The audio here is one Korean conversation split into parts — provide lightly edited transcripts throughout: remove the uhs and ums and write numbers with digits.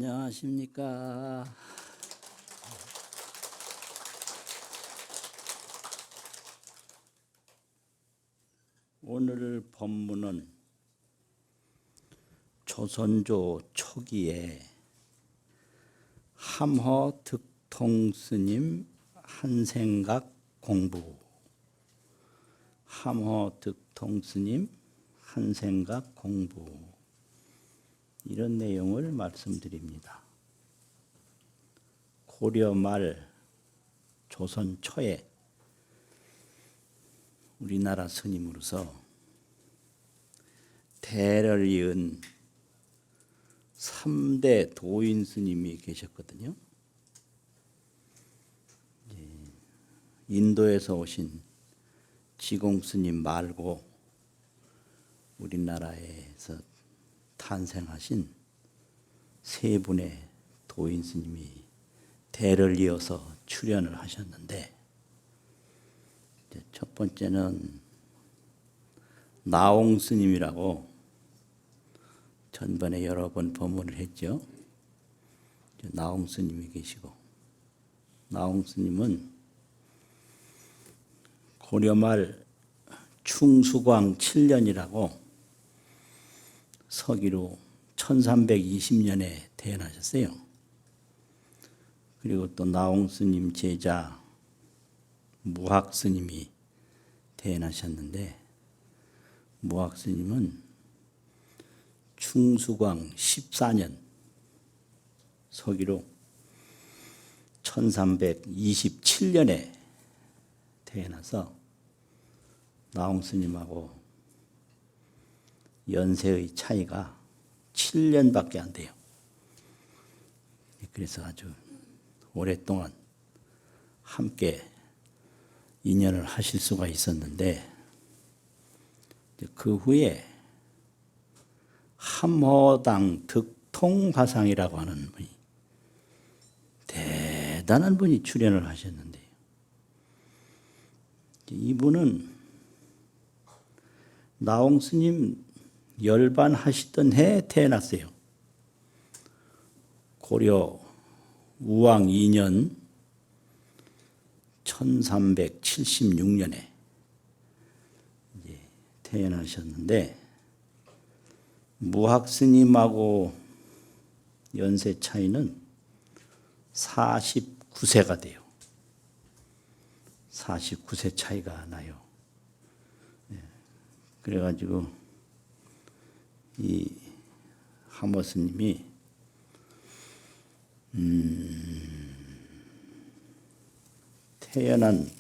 안녕하십니까. 오늘 법문은 조선조 초기에 함허 득통스님 한생각 공부, 함허 득통스님 한생각 공부, 이런 내용을 말씀드립니다. 고려 말 조선 초에 우리나라 스님으로서 대를 이은 3대 도인 스님이 계셨거든요. 인도에서 오신 지공 스님 말고 우리나라에서 탄생하신 세 분의 도인 스님이 대를 이어서 출연을 하셨는데, 첫 번째는 나홍 스님이라고 전번에 여러 번 법문을 했죠. 나홍 스님이 계시고, 나홍 스님은 고려말 충수광 7년이라고 서기로 1320년에 태어나셨어요. 그리고 또 나홍 스님 제자 무학 스님이 태어나셨는데, 무학 스님은 충수광 14년 서기로 1327년에 태어나서 나홍 스님하고 연세의 차이가 7년밖에 안 돼요. 그래서 아주 오랫동안 함께 인연을 하실 수가 있었는데, 그 후에 함허당 득통화상이라고 하는 분이, 대단한 분이 출연을 하셨는데요. 이분은 나홍 스님 열반하시던 해에 태어났어요. 고려 우왕 2년 1376년에 태어나셨는데, 무학 스님하고 연세 차이는 49세가 돼요. 49세 차이가 나요. 그래가지고 이 함허 스님이 태어난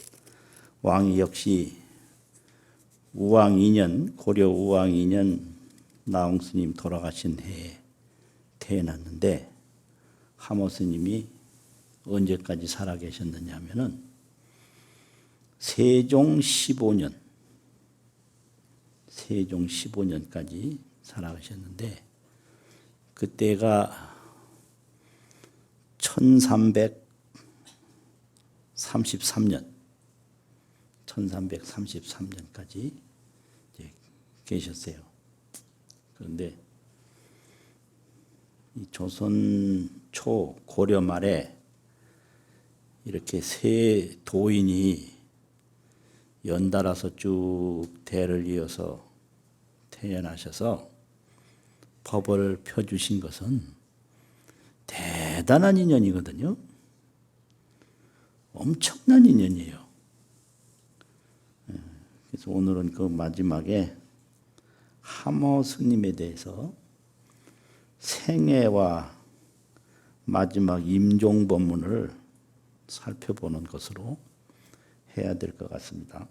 왕이 역시 우왕 2년, 고려 우왕 2년 나홍 스님 돌아가신 해에 태어났는데, 함허 스님이 언제까지 살아 계셨느냐 하면은 세종 15년까지 살아가셨는데, 그때가 1333년까지 계셨어요. 그런데 이 조선 초 고려 말에 이렇게 세 도인이 연달아서 쭉 대를 이어서 태어나셔서 법을 펴주신 것은 대단한 인연이거든요. 엄청난 인연이에요. 그래서 오늘은 그 마지막에 함허 스님에 대해서 생애와 마지막 임종 법문을 살펴보는 것으로 해야 될 것 같습니다.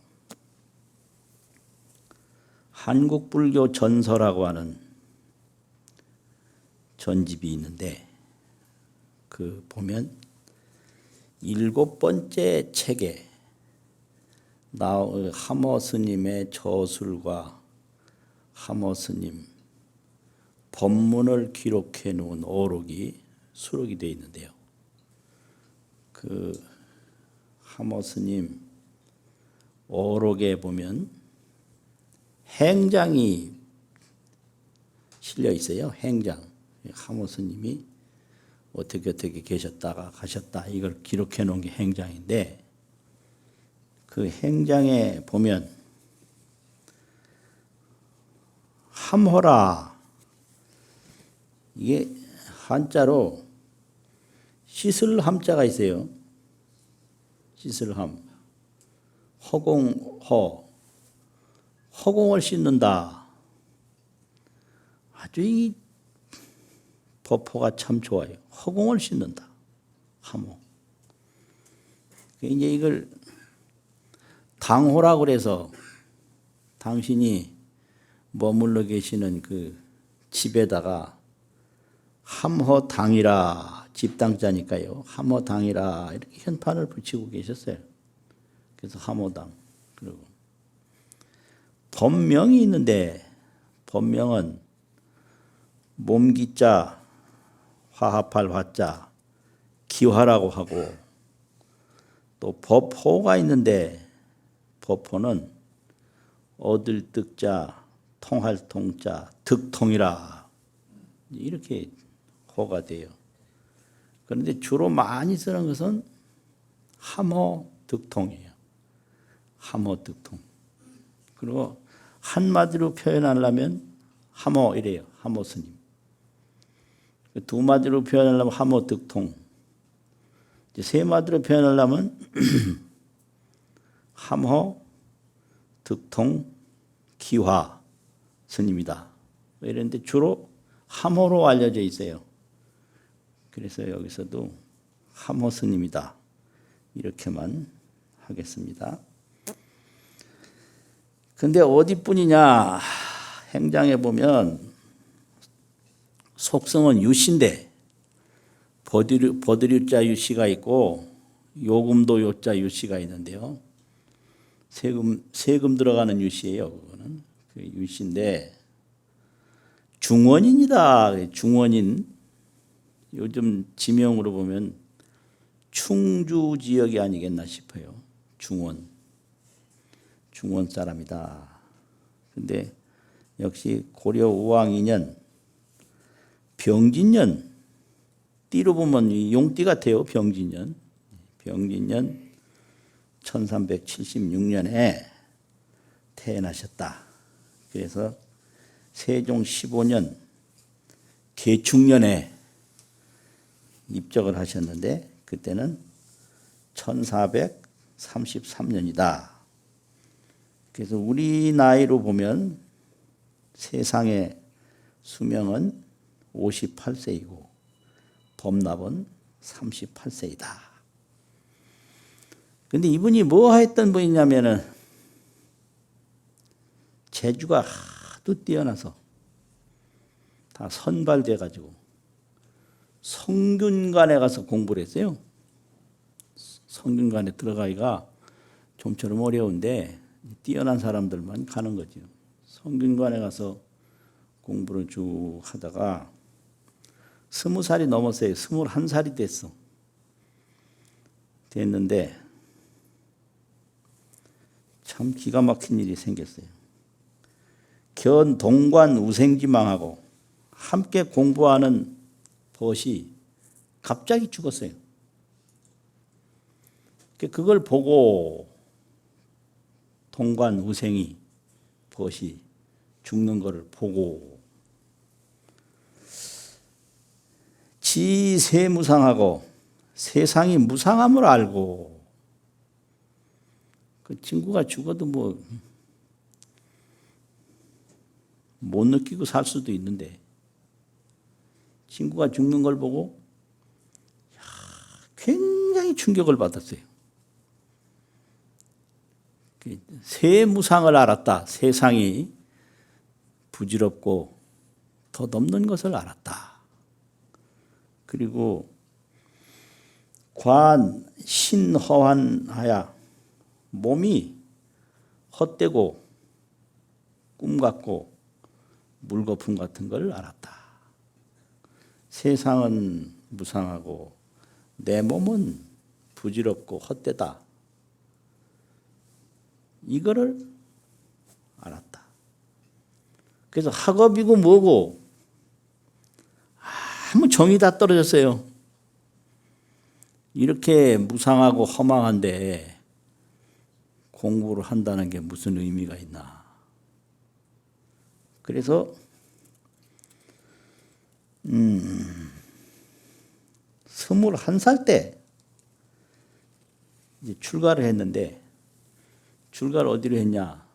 한국 불교 전서라고 하는 전집이 있는데, 그 보면 7번째 책에 함허 스님의 저술과 함허 스님 법문을 기록해 놓은 오록이 수록이 되어 있는데요. 그 함허 스님 오록에 보면 행장이 실려 있어요. 행장. 함허 스님이 어떻게 계셨다가 가셨다 이걸 기록해 놓은 게 행장인데 그 행장에 보면 함호라 이게 한자로 씻을 함자가 있어요. 씻을 함. 허공허. 허공을 씻는다. 아주 이 법호가 참 좋아요. 허공을 씻는다. 함호. 이제 이걸 당호라고 그래서 당신이 머물러 계시는 그 집에다가 함허당이라 집당자니까요. 함허당이라 이렇게 현판을 붙이고 계셨어요. 그래서 함허당. 그리고 법명이 있는데 법명은 몸기자, 화합할 화자, 기화라고 하고 또 법호가 있는데 법호는 얻을 득자, 통할 통자, 득통이라 이렇게 호가 돼요. 그런데 주로 많이 쓰는 것은 함호 득통이에요. 함호 득통. 그리고 한마디로 표현하려면 함호 이래요. 함호 스님. 두 마디로 표현하려면 함호 득통. 이제 세 마디로 표현하려면 함호 득통 기화 스님이다. 이런데 주로 함호로 알려져 있어요. 그래서 여기서도 함호 스님이다. 이렇게만 하겠습니다. 근데 어디뿐이냐? 행장에 보면 속성은 유씨인데 버드류자 유씨가 있고 요금도 요자 유씨가 있는데요. 세금 들어가는 유씨예요. 그거는 그 유씨인데 중원인이다. 중원인. 요즘 지명으로 보면 충주 지역이 아니겠나 싶어요. 중원 사람이다. 근데 역시 고려 우왕 2년 병진년 띠로 보면 용띠 같아요. 병진년 1376년에 태어나셨다. 그래서 세종 15년 계충년에 입적을 하셨는데 그때는 1433년이다. 그래서 우리 나이로 보면 세상의 수명은 58세이고 범납은 38세이다. 근데 이분이 뭐 했던 분이냐면은 재주가 하도 뛰어나서 다 선발돼 가지고 성균관에 가서 공부를 했어요. 성균관에 들어가기가 좀처럼 어려운데 뛰어난 사람들만 가는 거죠. 성균관에 가서 공부를 쭉 하다가 20살이 넘었어요. 21살이 됐는데 참 기가 막힌 일이 생겼어요. 견 동관 우생지망하고 함께 공부하는 벗이 갑자기 죽었어요. 그걸 보고 동관 우생이 벗이 죽는 것을 보고 지세무상하고 세상이 무상함을 알고 그 친구가 죽어도 뭐 못 느끼고 살 수도 있는데 친구가 죽는 걸 보고 굉장히 충격을 받았어요. 세무상을 알았다. 세상이 부질없고 덧없는 것을 알았다. 그리고 관 신허환하야 몸이 헛되고 꿈 같고 물거품 같은 걸 알았다. 세상은 무상하고 내 몸은 부질없고 헛되다. 이거를 알았다. 그래서 학업이고 뭐고 아무 정이 다 떨어졌어요. 이렇게 무상하고 허망한데 공부를 한다는 게 무슨 의미가 있나. 그래서 21살 때 이제 출가를 했는데, 출가를 어디로 했냐?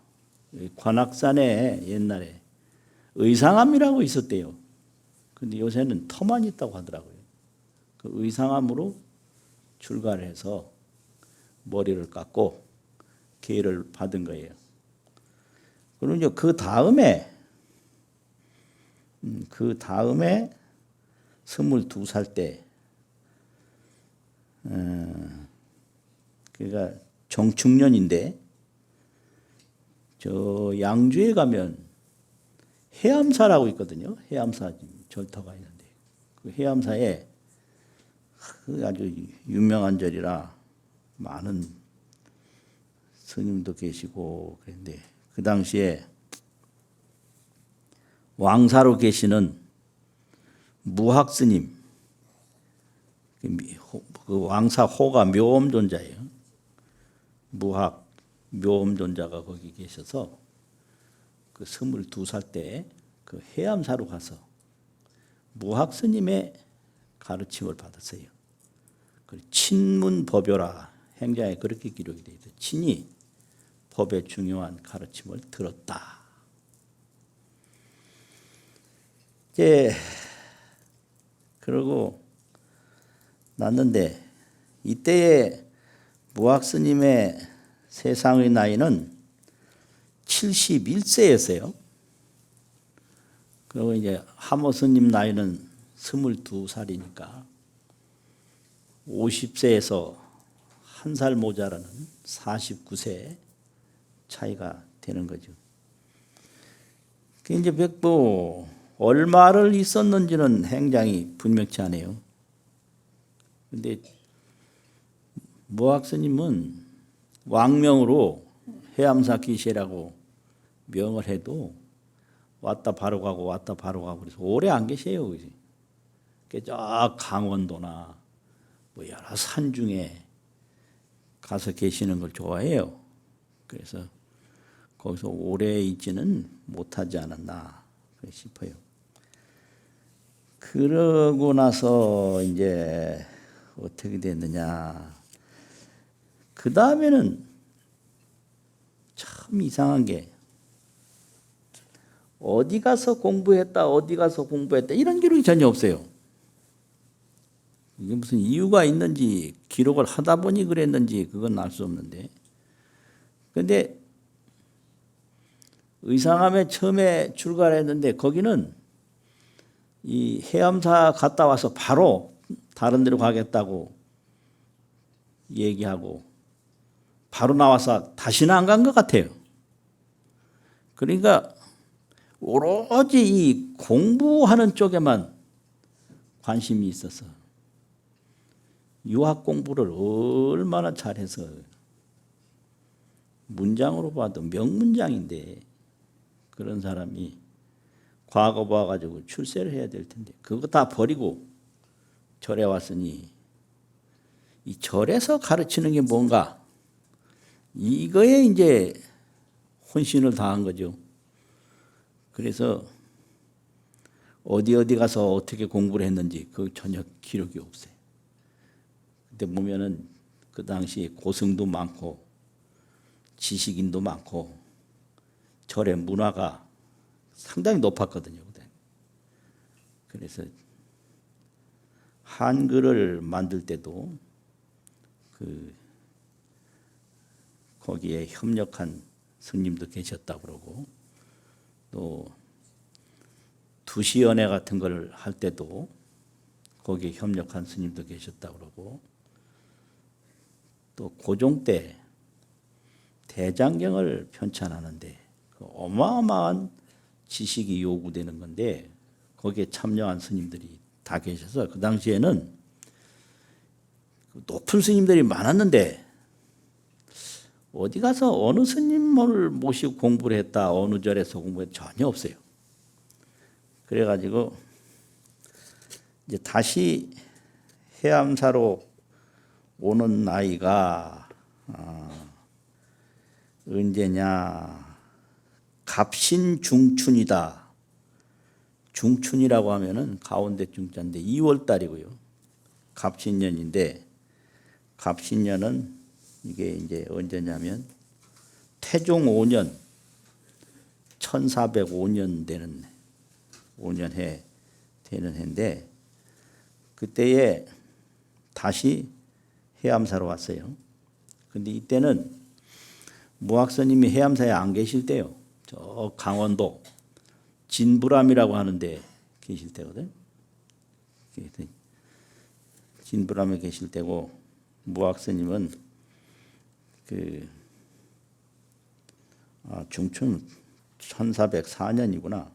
관악산에 옛날에 의상암이라고 있었대요. 근데 요새는 터만 있다고 하더라고요. 그 의상암으로 출가를 해서 머리를 깎고 계를 받은 거예요. 그리고 이제 그 다음에 22살 때, 그러니까 정축년인데, 저 양주에 가면 해암사라고 있거든요. 해암사 절터가 있는데, 그 해암사에 그 아주 유명한 절이라 많은 스님도 계시고 그런데, 그 당시에 왕사로 계시는 무학스님, 그 왕사 호가 묘엄존자예요. 무학 묘엄존자가 거기 계셔서 그 22살 때 그 해암사로 가서 무학스님의 가르침을 받았어요. 친문법요라 행자에 그렇게 기록이 되어 있어요. 친이 법의 중요한 가르침을 들었다. 이제 그러고 났는데, 이때의 무학스님의 세상의 나이는 71세였어요. 그리고 이제 하모스님 나이는 22살이니까 50세에서 한 살 모자라는 49세 차이가 되는 거죠. 이제 백보 얼마를 있었는지는 행장이 분명치 않아요. 그런데 무학스님은 왕명으로 해암사 기시라고 명을 해도 왔다 바로 가고 왔다 바로 가고 그래서 오래 안 계세요. 저 강원도나 뭐 여러 산 중에 가서 계시는 걸 좋아해요. 그래서 거기서 오래 있지는 못하지 않았나 싶어요. 그러고 나서 이제 어떻게 됐느냐. 그 다음에는 참 이상한 게, 어디 가서 공부했다, 어디 가서 공부했다 이런 기록이 전혀 없어요. 이게 무슨 이유가 있는지, 기록을 하다 보니 그랬는지 그건 알 수 없는데, 그런데 의상암에 처음에 출가를 했는데 거기는 이 해암사 갔다 와서 바로 다른 데로 가겠다고 얘기하고 바로 나와서 다시는 안 간 것 같아요. 그러니까 오로지 이 공부하는 쪽에만 관심이 있어서 유학 공부를 얼마나 잘해서 문장으로 봐도 명문장인데, 그런 사람이 과거 봐가지고 출세를 해야 될 텐데 그거 다 버리고 절에 왔으니 이 절에서 가르치는 게 뭔가, 이거에 이제 혼신을 다한 거죠. 그래서 어디 가서 어떻게 공부를 했는지 그 전혀 기록이 없어요. 그때 보면은 그 당시 고승도 많고 지식인도 많고 절의 문화가 상당히 높았거든요. 그래서 한글을 만들 때도 그 거기에 협력한 스님도 계셨다고 그러고, 또 두시연회 같은 걸 할 때도 거기에 협력한 스님도 계셨다고 그러고, 또 고종 때 대장경을 편찬하는데 그 어마어마한 지식이 요구되는 건데 거기에 참여한 스님들이 다 계셔서 그 당시에는 높은 스님들이 많았는데 어디 가서 어느 스님을 모시고 공부를 했다, 어느 절에서 공부했다 전혀 없어요. 그래가지고 이제 다시 해암사로 오는 나이가 언제냐? 갑신중춘이다. 중춘이라고 하면은 가운데 중자인데 2월 달이고요. 갑신년인데 갑신년은 이게 이제 언제냐면 태종 5년 1405년 되는 5년 해 되는 해인데 그때에 다시 해암사로 왔어요. 근데 이때는 무학스님이 해암사에 안 계실 때요. 저 강원도 진부람이라고 하는데 계실 때거든. 진부람에 계실 때고 무학스님은 중춘 1404년이구나.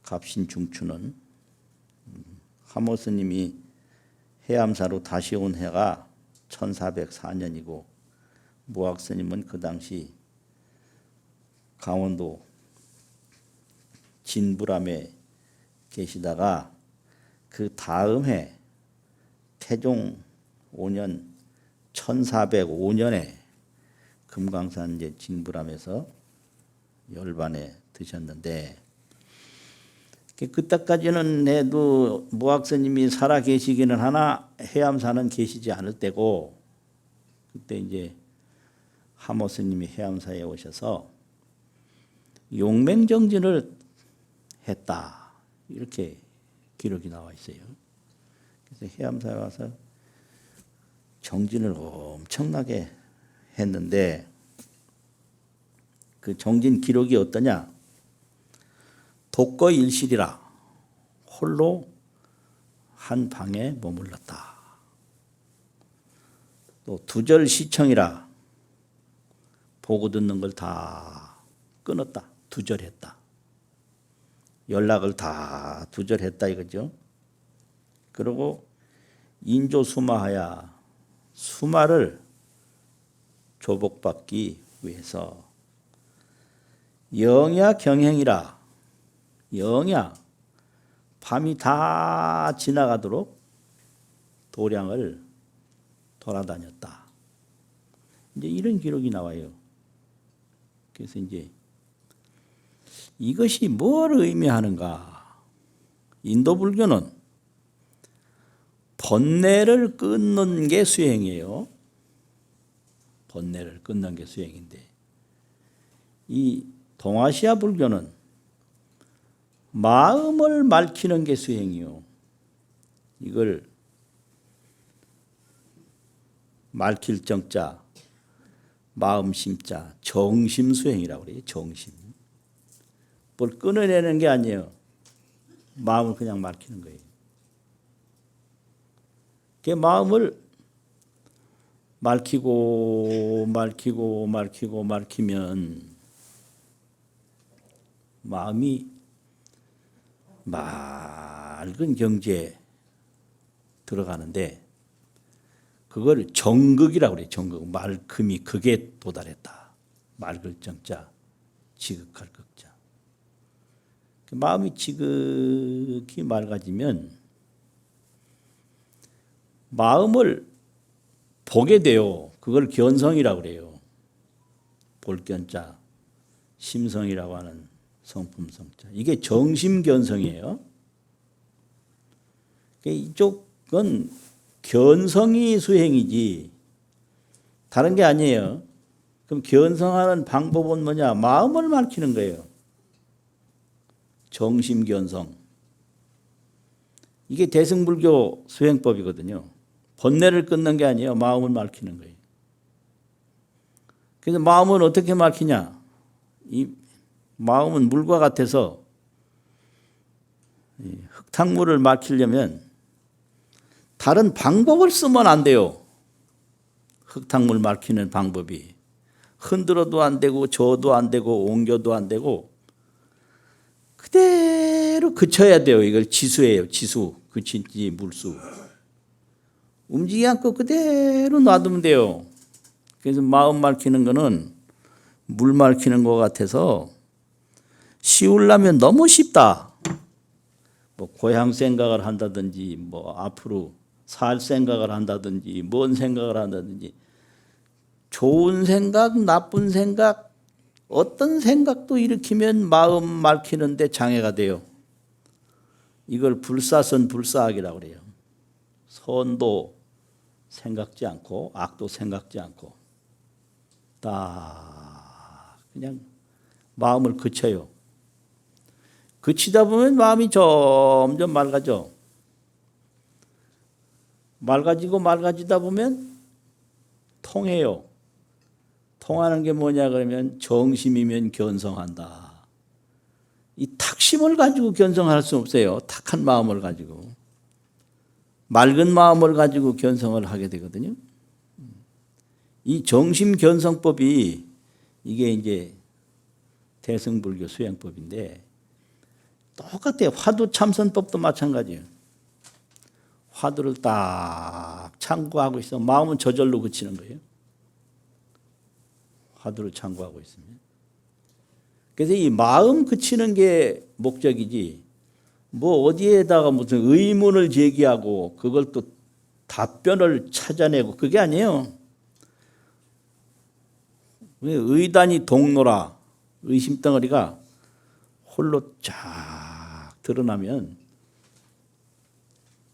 갑신 중춘은 하모스님이 해암사로 다시 온 해가 1404년이고 무학스님은 그 당시 강원도 진부람에 계시다가 그 다음 해 태종 5년 1405년에 금강산 이제 진부람에서 열반에 드셨는데 그때까지는 해도 무학스님이 살아 계시기는 하나 해암사는 계시지 않을 때고 그때 이제 하모스님이 해암사에 오셔서 용맹정진을 했다 이렇게 기록이 나와 있어요. 그래서 해암사에 와서 정진을 엄청나게 했는데 그 정진 기록이 어떠냐? 독거일실이라 홀로 한 방에 머물렀다. 또 두절시청이라 보고 듣는 걸 다 끊었다. 두절했다. 연락을 다 두절했다 이거죠. 그리고 인조수마하야 수마를 조복받기 위해서 영야 경행이라 영야 밤이 다 지나가도록 도량을 돌아다녔다. 이제 이런 기록이 나와요. 그래서 이제 이것이 뭘 의미하는가? 인도 불교는 번뇌를 끊는 게 수행이에요. 번뇌를 끊는 게 수행인데 이 동아시아 불교는 마음을 맑히는 게 수행이요. 이걸 맑힐 정자, 마음심자, 정심수행이라고 그래요. 정심. 뭘 끊어내는 게 아니에요. 마음을 그냥 맑히는 거예요. 그 마음을 맑히면 마음이 맑은 경지에 들어가는데 그걸 정극이라고 그래요. 정극. 맑음이 극에 도달했다. 맑을 정자, 지극할 극자. 마음이 지극히 맑아지면 마음을 보게 돼요. 그걸 견성이라고 그래요. 볼견자, 심성이라고 하는 성품성자. 이게 정심견성이에요. 이쪽은 견성이 수행이지 다른 게 아니에요. 그럼 견성하는 방법은 뭐냐? 마음을 맑히는 거예요. 정심견성. 이게 대승불교 수행법이거든요. 번뇌를 끊는 게 아니에요. 마음을 맑히는 거예요. 그래서 마음은 어떻게 맑히냐? 이 마음은 물과 같아서 흙탕물을 맑히려면 다른 방법을 쓰면 안 돼요. 흙탕물 맑히는 방법이. 흔들어도 안 되고 저어도 안 되고 옮겨도 안 되고 그대로 그쳐야 돼요. 이걸 지수예요. 지수. 그친지 물수. 움직이지 않고 그대로 놔두면 돼요. 그래서 마음 맑히는 거는 물 맑히는 것 같아서 쉬우려면 너무 쉽다. 뭐 고향 생각을 한다든지 뭐 앞으로 살 생각을 한다든지 뭔 생각을 한다든지 좋은 생각, 나쁜 생각, 어떤 생각도 일으키면 마음 맑히는데 장애가 돼요. 이걸 불사선 불사악이라고 그래요. 선도 생각지 않고 악도 생각지 않고 딱 그냥 마음을 그쳐요. 그치다 보면 마음이 점점 맑아져. 맑아지다 보면 통해요. 통하는 게 뭐냐 그러면 정심이면 견성한다. 이 탁심을 가지고 견성할 수 없어요. 탁한 마음을 가지고. 맑은 마음을 가지고 견성을 하게 되거든요. 이 정심 견성법이 이게 이제 대승불교 수행법인데 똑같아요. 화두 참선법도 마찬가지예요. 화두를 딱 참고하고 있어. 마음은 저절로 그치는 거예요. 화두를 참고하고 있으면. 그래서 이 마음 그치는 게 목적이지 뭐 어디에다가 무슨 의문을 제기하고 그걸 또 답변을 찾아내고 그게 아니에요. 의단이 동로라 의심덩어리가 홀로 쫙 드러나면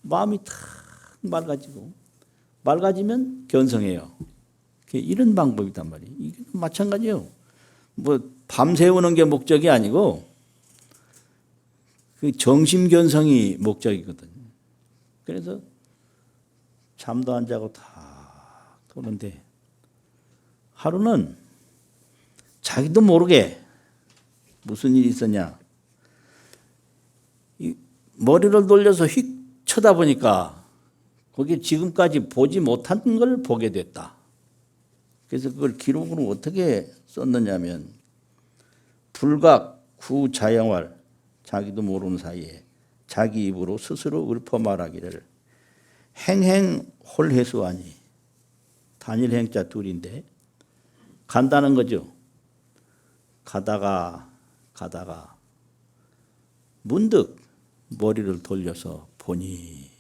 마음이 탁 맑아지면 견성해요. 이런 방법이단 말이에요. 이게 마찬가지예요. 뭐 밤새우는 게 목적이 아니고 그 정심 견성이 목적이거든요. 그래서 잠도 안 자고 다 도는데 하루는 자기도 모르게 무슨 일이 있었냐. 이 머리를 돌려서 휙 쳐다보니까 거기에 지금까지 보지 못한 걸 보게 됐다. 그래서 그걸 기록으로 어떻게 썼느냐면 불각 구자영활 자기도 모르는 사이에 자기 입으로 스스로 읊어 말하기를 행행홀해수하니 단일 행자 둘인데 간다는 거죠. 가다가 문득 머리를 돌려서 보니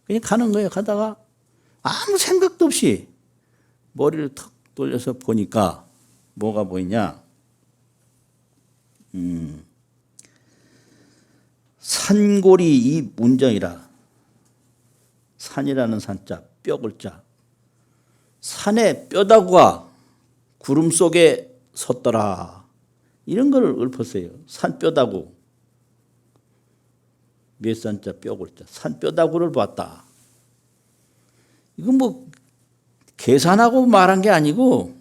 그냥 가는 거예요. 가다가 아무 생각도 없이 머리를 턱 돌려서 보니까 뭐가 보이냐. 산골이 이 문정이라. 산이라는 산자 뼈글자. 산에 뼈다구가 구름 속에 섰더라. 이런 걸 읊었어요. 산뼈다구. 몇 산자 뼈글자. 산뼈다구를 봤다. 이건 뭐 계산하고 말한 게 아니고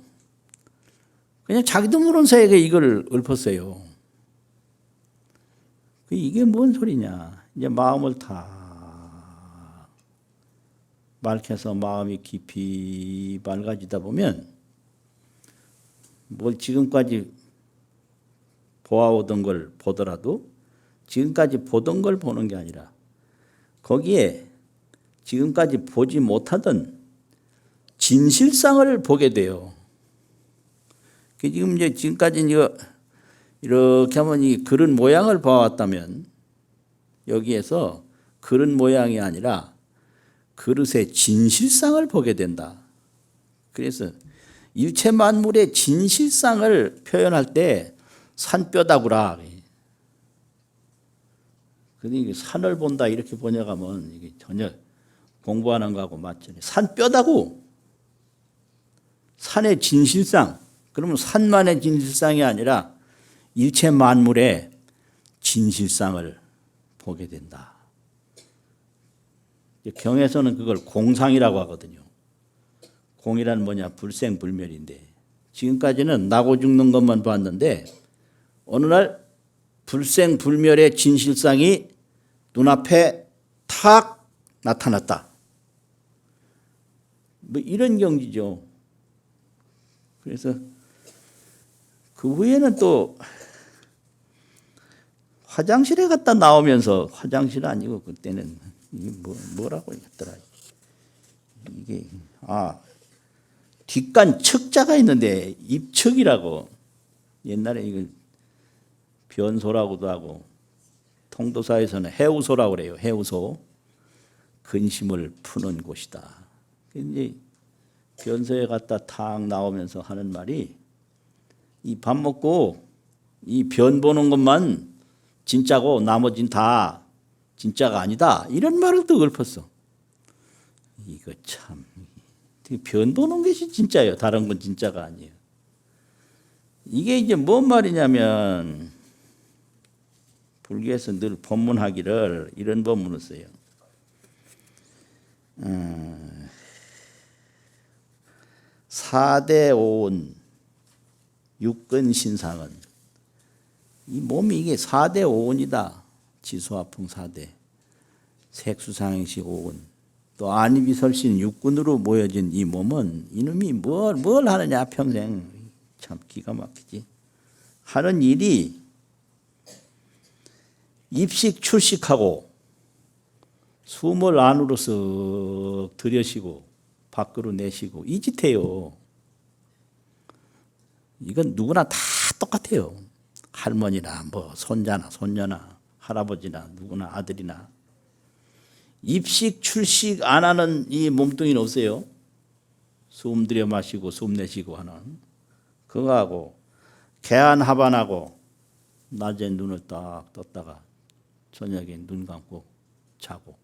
그냥 자기도 모르는 사이에 이걸 읊었어요. 이게 뭔 소리냐. 이제 마음을 다 맑혀서 마음이 깊이 맑아지다 보면 뭘 지금까지 보아오던 걸 보더라도 지금까지 보던 걸 보는 게 아니라 거기에 지금까지 보지 못하던 진실상을 보게 돼요. 지금 이제 지금까지 이렇게 하면 이 그릇 모양을 봐왔다면 여기에서 그릇 모양이 아니라 그릇의 진실상을 보게 된다. 그래서 일체 만물의 진실상을 표현할 때 산뼈다구라. 그런데 산을 본다 이렇게 번역하면 이게 전혀 공부하는 거하고 맞잖아요. 산뼈다구. 산의 진실상. 그러면 산만의 진실상이 아니라 일체 만물의 진실상을 보게 된다. 경에서는 그걸 공상이라고 하거든요. 공이란 뭐냐? 불생불멸인데 지금까지는 나고 죽는 것만 봤는데 어느 날 불생불멸의 진실상이 눈앞에 탁 나타났다. 뭐 이런 경지죠. 그래서 그 후에는 또 화장실에 갔다 나오면서 화장실 아니고 그때는 이게 뭐라고 했더라. 이게 뒷간 척자가 있는데 입척이라고 옛날에 이걸 변소라고도 하고 통도사에서는 해우소라고 그래요. 해우소. 근심을 푸는 곳이다. 이제 변소에 갔다 탁 나오면서 하는 말이 이 밥 먹고 이 변 보는 것만 진짜고 나머진 다 진짜가 아니다. 이런 말을 또 읊었어. 이거 참 변 보는 것이 진짜예요. 다른 건 진짜가 아니에요. 이게 이제 뭔 말이냐면 불교에서 늘 법문하기를 이런 법문을 써요. 사대오온 육근신상은 이 몸이 이게 사대오온이다. 지수화풍 사대, 색수상행식 오온, 또 안이비설신 육근으로 모여진 이 몸은 이놈이 뭘 하느냐 평생 참 기가 막히지. 하는 일이 입식 출식하고 숨을 안으로 쓱 들여쉬고 밖으로 내쉬고 이 짓해요. 이건 누구나 다 똑같아요. 할머니나 뭐 손자나 손녀나 할아버지나 누구나 아들이나 입식 출식 안 하는 이 몸뚱이는 없어요. 숨 들여 마시고 숨 내쉬고 하는 그거하고 개안하반하고 낮에 눈을 딱 떴다가 저녁에 눈 감고 자고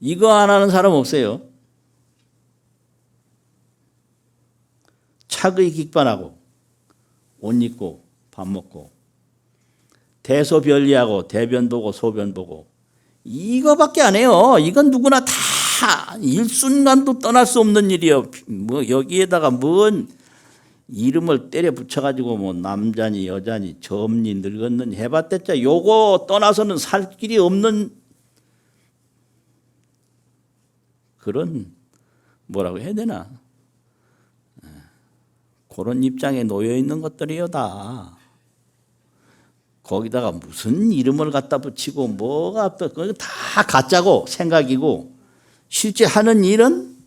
이거 안 하는 사람 없어요. 착의 깃반하고 옷 입고 밥 먹고 대소변리하고 대변 보고 소변 보고 이거밖에 안 해요. 이건 누구나 다 일순간도 떠날 수 없는 일이에요. 뭐 여기에다가 뭔 이름을 때려 붙여가지고 뭐 남자니 여자니 젊니 늙었느니 해봤댔자 요거 떠나서는 살 길이 없는 그런 뭐라고 해야 되나 그런 입장에 놓여 있는 것들이요 다. 거기다가 무슨 이름을 갖다 붙이고 뭐가 또 다 가짜고 생각이고 실제 하는 일은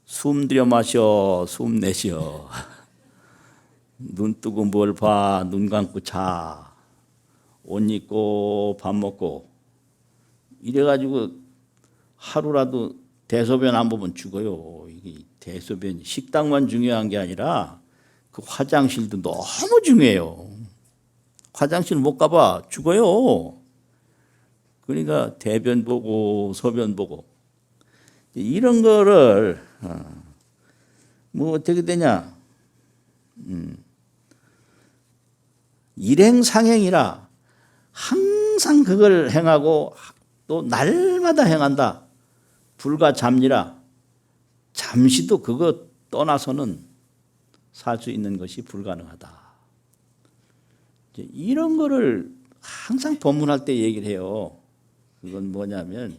숨 들여 마셔 숨 내쉬어 눈 뜨고 뭘 봐 눈 감고 자 옷 입고 밥 먹고 이래가지고 하루라도 대소변 안 보면 죽어요. 이게 대소변 식당만 중요한 게 아니라 그 화장실도 너무 중요해요. 화장실 못 가봐 죽어요. 그러니까 대변 보고 소변 보고 이런 거를 뭐 어떻게 되냐 일행상행이라 항상 그걸 행하고 또 날마다 행한다. 불과 잠니라 잠시도 그거 떠나서는 살 수 있는 것이 불가능하다. 이런 거를 항상 법문할 때 얘기를 해요. 그건 뭐냐면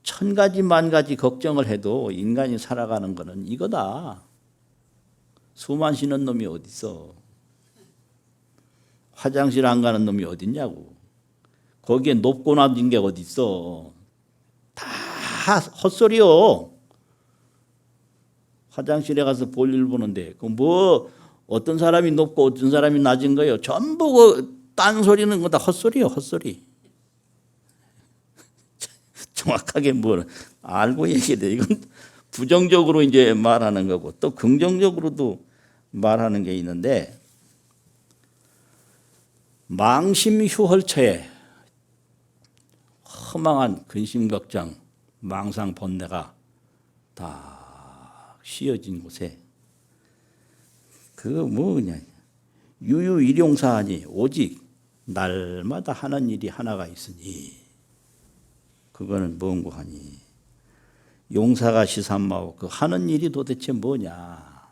1000가지 만가지 걱정을 해도 인간이 살아가는 거는 이거다. 숨 안 쉬는 놈이 어디 있어. 화장실 안 가는 놈이 어딨냐고. 거기에 높고 낮은 게 어디 있어. 다 헛소리요. 화장실에 가서 볼일 보는데 그 뭐 어떤 사람이 높고 어떤 사람이 낮은 거예요. 전부 그 딴소리는 거 다 헛소리요, 헛소리. 정확하게 뭘 알고 얘기해야 돼. 이건 부정적으로 이제 말하는 거고 또 긍정적으로도 말하는 게 있는데 망심휴헐처에 허망한 근심 걱정, 망상 번뇌가 다 씌어진 곳에 그거 뭐냐 유유일용사하니 오직 날마다 하는 일이 하나가 있으니 그거는 뭔고 하니 용사가 시삼마오 그 하는 일이 도대체 뭐냐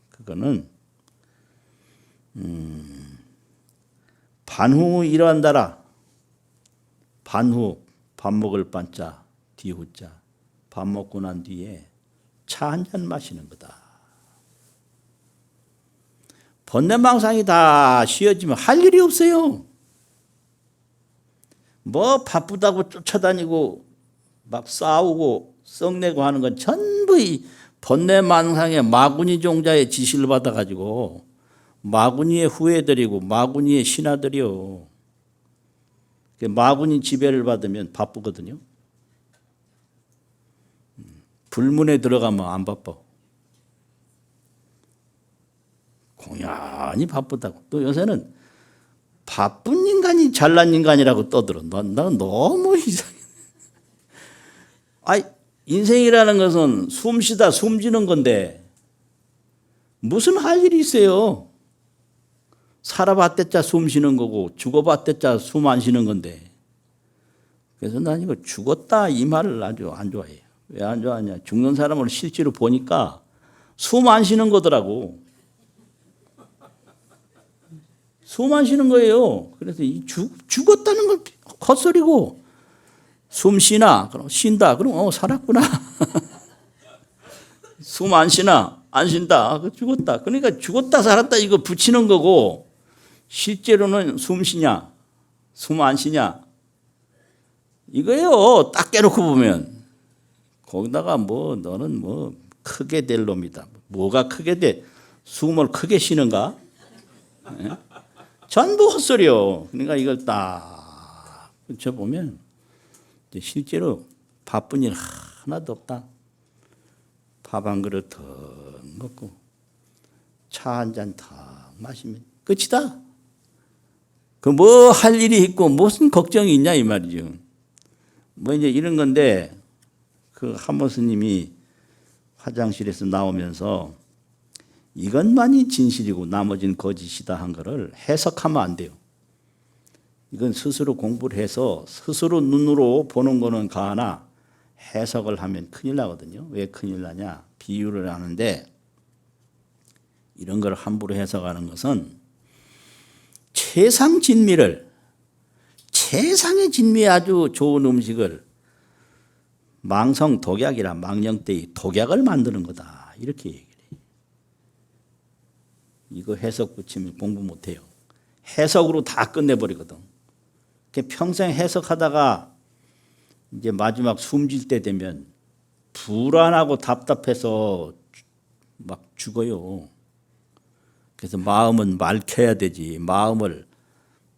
그거는 반후 일어한다라 반후 밥 먹을 반자 뒤후자 밥 먹고 난 뒤에 차 한 잔 마시는 거다. 번뇌망상이 다 쉬어지면 할 일이 없어요. 뭐 바쁘다고 쫓아다니고 막 싸우고 썩내고 하는 건 전부 이 번뇌망상의 마구니 종자의 지시를 받아가지고 마구니의 후예들이고 마구니의 신하들이요. 마군이 지배를 받으면 바쁘거든요. 불문에 들어가면 안 바빠. 공연히 바쁘다고. 또 요새는 바쁜 인간이 잘난 인간이라고 떠들어. 난 너무 이상해. 아이, 인생이라는 것은 숨 쉬다 숨지는 건데 무슨 할 일이 있어요? 살아봤댔자 숨 쉬는 거고 죽어봤댔자 숨 안 쉬는 건데. 그래서 난 이거 죽었다 이 말을 아주 안 좋아해요. 왜 안 좋아하냐? 죽는 사람을 실제로 보니까 숨 안 쉬는 거더라고. 숨 안 쉬는 거예요. 그래서 이 죽었다는 걸 헛소리고 숨 쉬나? 그럼 쉰다. 그럼 살았구나. 숨 안 쉬나? 안 쉰다. 죽었다. 그러니까 죽었다 살았다 이거 붙이는 거고 실제로는 숨 쉬냐? 숨 안 쉬냐? 이거예요. 딱 깨놓고 보면. 거기다가 너는 크게 될 놈이다. 뭐가 크게 돼? 숨을 크게 쉬는가? 네? 전부 헛소리요. 그러니까 이걸 딱 붙여보면 실제로 바쁜 일 하나도 없다. 밥 한 그릇 더 먹고 차 한 잔 더 마시면 끝이다. 그 할 일이 있고 무슨 걱정이 있냐 이 말이죠. 이제 이런 건데 그 한모 스님이 화장실에서 나오면서 이것만이 진실이고 나머지는 거짓이다 한 거를 해석하면 안 돼요. 이건 스스로 공부를 해서 스스로 눈으로 보는 거는 가하나 해석을 하면 큰일 나거든요. 왜 큰일 나냐? 비유를 하는데 이런 걸 함부로 해석하는 것은 최상의 진미에 아주 좋은 음식을 망성 독약이라 망령되이 독약을 만드는 거다. 이렇게 얘기를 해요. 이거 해석 붙이면 공부 못해요. 해석으로 다 끝내버리거든. 평생 해석하다가 이제 마지막 숨질 때 되면 불안하고 답답해서 막 죽어요. 그래서 마음은 맑혀야 되지. 마음을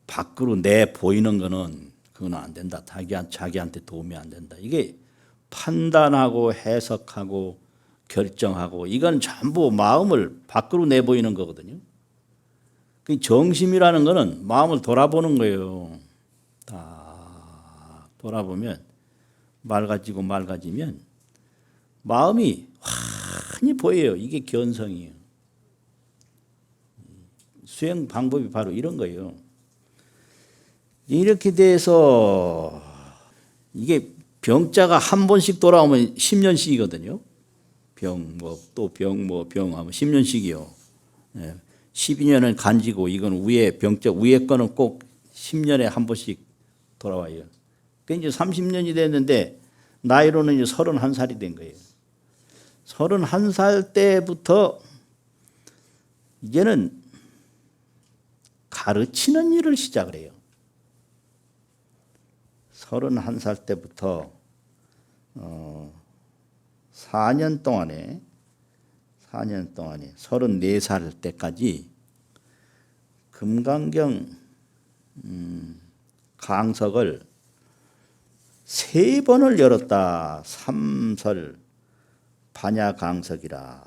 밖으로 내 보이는 거는 그건 안 된다. 자기한테 도움이 안 된다. 이게 판단하고 해석하고 결정하고 이건 전부 마음을 밖으로 내보이는 거거든요. 그 정심이라는 거는 마음을 돌아보는 거예요. 다 돌아보면 맑아지면 마음이 환히 보여요. 이게 견성이에요. 수행 방법이 바로 이런 거예요. 이렇게 돼서 이게 병자가 한 번씩 돌아오면 10년씩이거든요. 병 하면 10년씩이요. 12년은 간지고 이건 위에 거는 꼭 10년에 한 번씩 돌아와요. 그러니까 이제 30년이 됐는데 나이로는 이제 31살이 된 거예요. 31살 때부터 이제는 가르치는 일을 시작을 해요. 31살 때부터 4년 동안에 34살 때까지 금강경 강석을 3번을 열었다. 삼설 반야 강석이라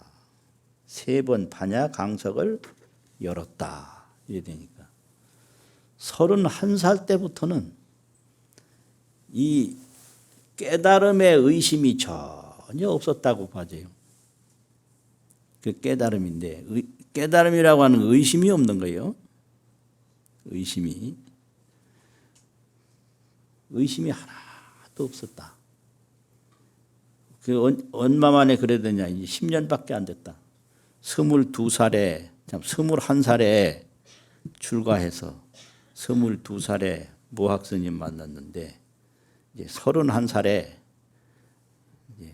3번 반야 강석을 열었다. 이래 되니까 31살 때부터는 이 깨달음의 의심이 전혀 없었다고 봐져요. 그 깨달음인데 깨달음이라고 하는 의심이 없는 거예요. 의심이 하나도 없었다. 그 얼마 만에 그러더냐 이제 10년밖에 안 됐다. 21살에 출가해서 22살에 무학스님 만났는데 이제 31살에 이제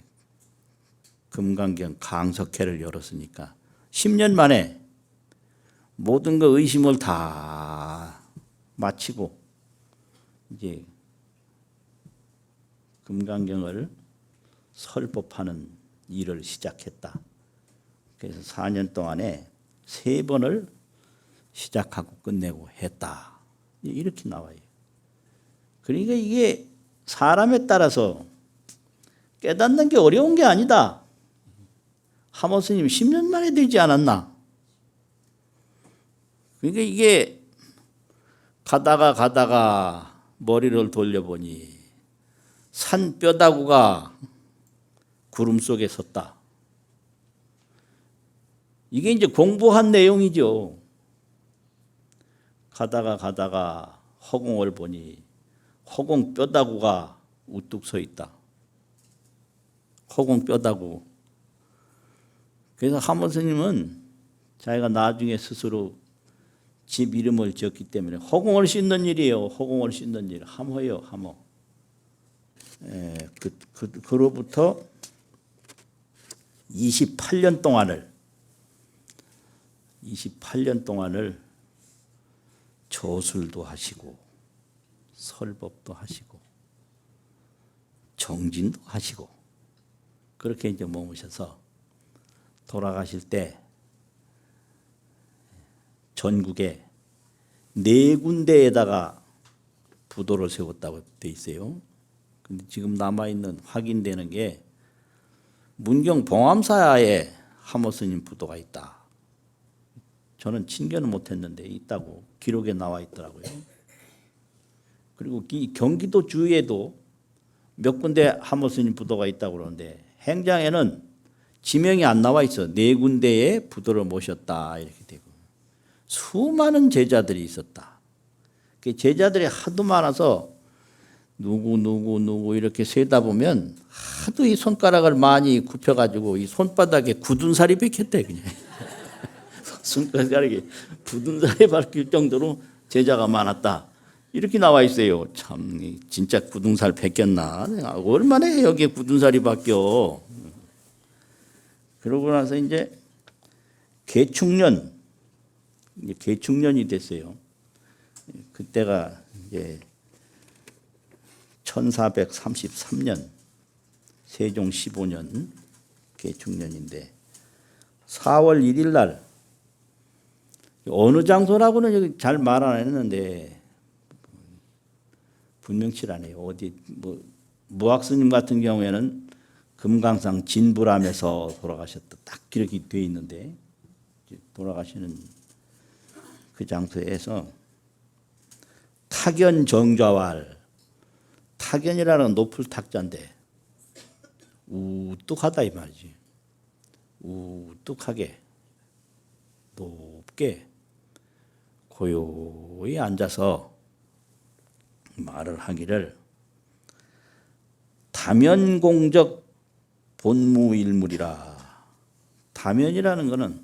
금강경 강석회를 열었으니까 10년 만에 모든 거 의심을 다 마치고 이제 금강경을 설법하는 일을 시작했다. 그래서 4년 동안에 3번을 시작하고 끝내고 했다. 이렇게 나와요. 그러니까 이게 사람에 따라서 깨닫는 게 어려운 게 아니다. 하모 스님 10년 만에 되지 않았나? 그러니까 이게 가다가 머리를 돌려보니 산 뼈다구가 구름 속에 섰다. 이게 이제 공부한 내용이죠. 가다가 허공을 보니 허공 뼈다구가 우뚝 서 있다. 허공 뼈다구. 그래서 하모 스님은 자기가 나중에 스스로 집 이름을 지었기 때문에 허공을 씻는 일이에요. 허공을 씻는 일. 함호예요. 함호. 그로부터 28년 동안을 저술도 하시고 설법도 하시고 정진도 하시고 그렇게 이제 머무셔서 돌아가실 때 전국에 4군데에다가 부도를 세웠다고 돼 있어요. 근데 지금 남아있는 확인되는 게 문경 봉암사에 하모 스님 부도가 있다. 저는 친견은 못했는데 있다고 기록에 나와 있더라고요. 그리고 이 경기도 주위에도 몇 군데 하모 스님 부도가 있다고 그러는데 행장에는 지명이 안 나와 있어. 4군데에 부도를 모셨다 이렇게 되고 수많은 제자들이 있었다. 제자들이 하도 많아서 누구 이렇게 세다 보면 하도 이 손가락을 많이 굽혀가지고 이 손바닥에 굳은 살이 박혔대 그냥. 손가락에 굳은 살이 박힐 정도로 제자가 많았다. 이렇게 나와 있어요. 참 진짜 굳은 살 박혔나? 얼마나 여기에 굳은 살이 박혀? 그러고 나서 이제 개축년이 됐어요. 그때가 이제 1433년 세종 15년 개축년인데 4월 1일 날 어느 장소라고는 여기 잘 말 안 했는데 분명치 않아요. 어디 무학스님 같은 경우에는 금강산 진불암에서 돌아가셨다. 딱 기록이 되어 있는데 돌아가시는 그 장소에서 타견 정좌왈 타견이라는 높을 탁자인데 우뚝하다 이 말이지. 우뚝하게 높게 고요히 앉아서 말을 하기를 다면공적 본무일물이라. 다면이라는 것은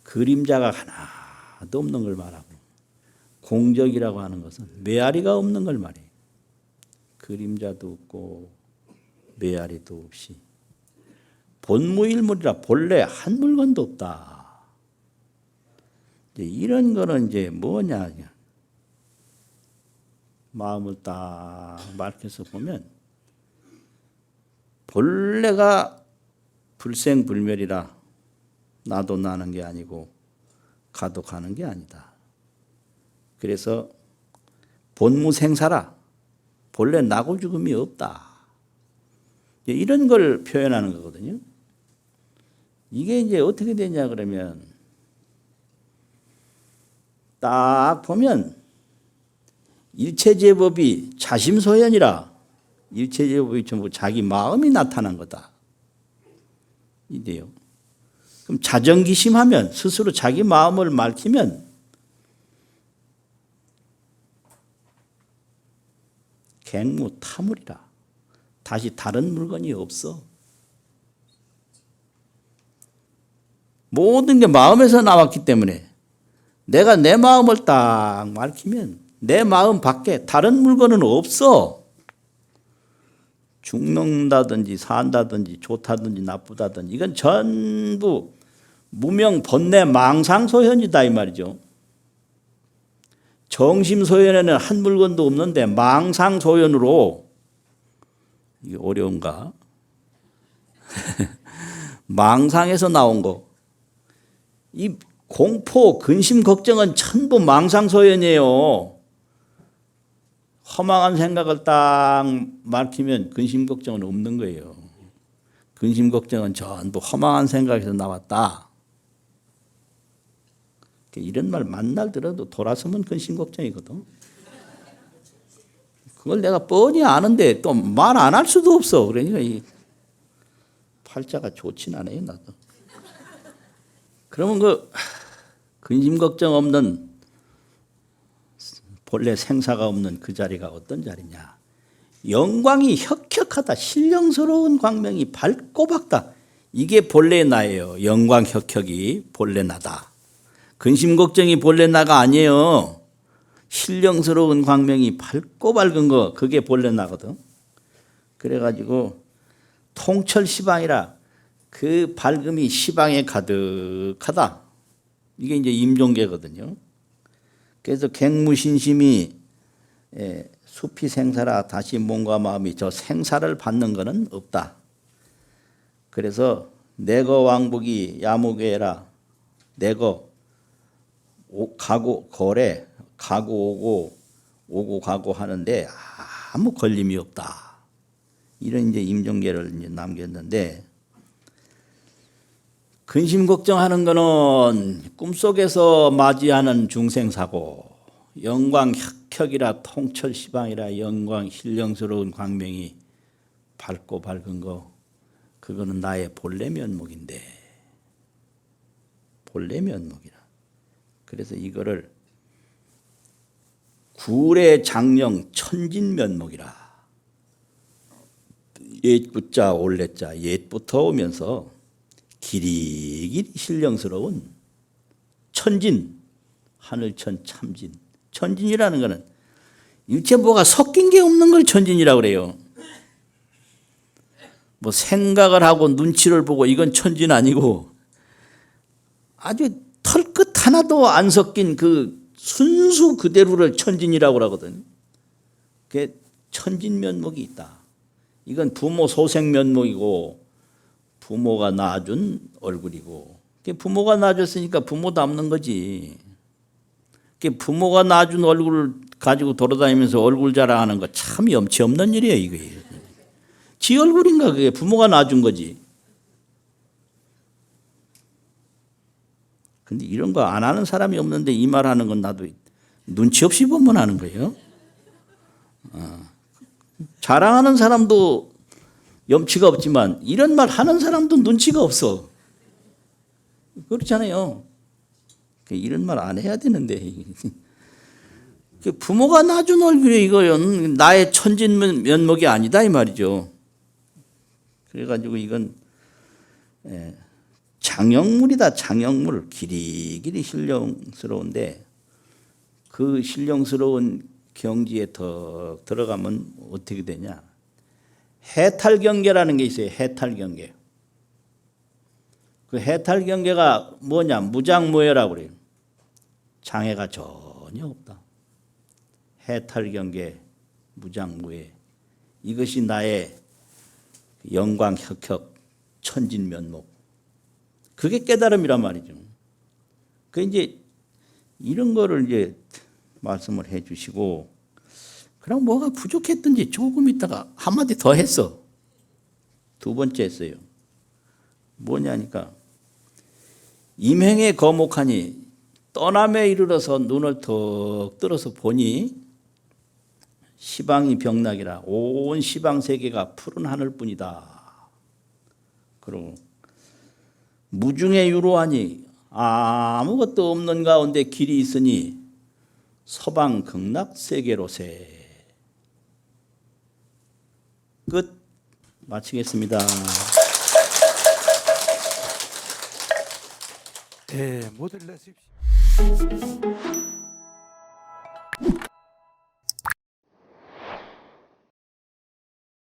그림자가 하나도 없는 걸 말하고 공적이라고 하는 것은 메아리가 없는 걸 말해요. 그림자도 없고 메아리도 없이 본무일물이라 본래 한 물건도 없다. 이제 이런 거는 이제 뭐냐 마음을 딱 밝혀서 보면 본래가 불생불멸이라 나도 나는 게 아니고 가도 가는 게 아니다. 그래서 본무생사라 본래 나고 죽음이 없다. 이런 걸 표현하는 거거든요. 이게 이제 어떻게 되냐 그러면 딱 보면 일체제법이 자심소현이라 일체제법이 전부 자기 마음이 나타난 거다. 이래요. 그럼 자정기심하면 스스로 자기 마음을 밝히면 갱무타물이라 다시 다른 물건이 없어. 모든 게 마음에서 나왔기 때문에 내가 내 마음을 딱 밝히면 내 마음 밖에 다른 물건은 없어. 죽는다든지 산다든지 좋다든지 나쁘다든지 이건 전부 무명 번뇌 망상소현이다 이 말이죠. 정심소현에는 한 물건도 없는데 망상소현으로 이게 어려운가? 망상에서 나온 거. 이 공포, 근심, 걱정은 전부 망상소현이에요. 허망한 생각을 딱 밝히면 근심 걱정은 없는 거예요. 근심 걱정은 전부 허망한 생각에서 나왔다. 이런 말 만날 들어도 돌아서면 근심 걱정이거든. 그걸 내가 뻔히 아는데 또 말 안 할 수도 없어. 그러니까 이 팔자가 좋진 않아요, 나도. 그러면 그 근심 걱정 없는 본래 생사가 없는 그 자리가 어떤 자리냐? 영광이 혁혁하다. 신령스러운 광명이 밝고 밝다. 이게 본래 나예요. 영광 혁혁이 본래 나다. 근심 걱정이 본래 나가 아니에요. 신령스러운 광명이 밝고 밝은 거 그게 본래 나거든. 그래가지고 통철 시방이라 그 밝음이 시방에 가득하다. 이게 이제 임종계거든요. 그래서 객무신심이 수피 생사라 다시 몸과 마음이 저 생사를 받는 것은 없다. 그래서 내거 왕복이 야무괴라. 내거 가고 거래 가고 오고 가고 하는데 아무 걸림이 없다. 이런 이제 임종계를 이제 남겼는데 근심 걱정하는 거는 꿈속에서 맞이하는 중생사고 영광 혁혁이라 통철시방이라 영광 신령스러운 광명이 밝고 밝은 거 그거는 나의 본래 면목인데 본래 면목이라. 그래서 이거를 구례 장령 천진 면목이라. 옛부자 올래자 옛부터 오면서 길이 신령스러운 천진 하늘천 참진. 천진이라는 것은 일체 뭐가 섞인 게 없는 걸 천진이라고 그래요. 뭐 생각을 하고 눈치를 보고 이건 천진 아니고 아주 털끝 하나도 안 섞인 그 순수 그대로를 천진이라고 하거든. 그게 천진 면목이 있다. 이건 부모 소생 면목이고 부모가 낳아준 얼굴이고 부모가 낳아줬으니까 부모 닮는 거지. 부모가 낳아준 얼굴을 가지고 돌아다니면서 얼굴 자랑하는 거 참 염치 없는 일이에요. 이게 지 얼굴인가 그게 부모가 낳아준 거지. 근데 이런 거 안 하는 사람이 없는데 이 말하는 건 나도 눈치 없이 보면 하는 거예요. 자랑하는 사람도 염치가 없지만 이런 말 하는 사람도 눈치가 없어. 그렇잖아요. 이런 말 안 해야 되는데 부모가 낳아준 얼굴이 이거는 나의 천진 면목이 아니다 이 말이죠. 그래가지고 이건 장영물이다. 장영물 길이길이 신령스러운데 그 신령스러운 경지에 더 들어가면 어떻게 되냐? 해탈경계라는 게 있어요. 해탈경계. 그 해탈경계가 뭐냐? 무장무예라고 그래요. 장애가 전혀 없다. 해탈경계, 무장무예. 이것이 나의 영광 혁혁 천진면목. 그게 깨달음이란 말이죠. 그 이제 이런 거를 이제 말씀을 해 주시고 그럼 뭐가 부족했든지 조금 있다가 한마디 더 했어. 두 번째 했어요. 뭐냐니까 임행에 거목하니 떠남에 이르러서 눈을 턱 들어서 보니 시방이 병락이라 온 시방 세계가 푸른 하늘뿐이다. 그리고 무중에 유로하니 아무것도 없는 가운데 길이 있으니 서방 극락 세계로세. 끝. 마치겠습니다. 네, 모두 일러주십시오.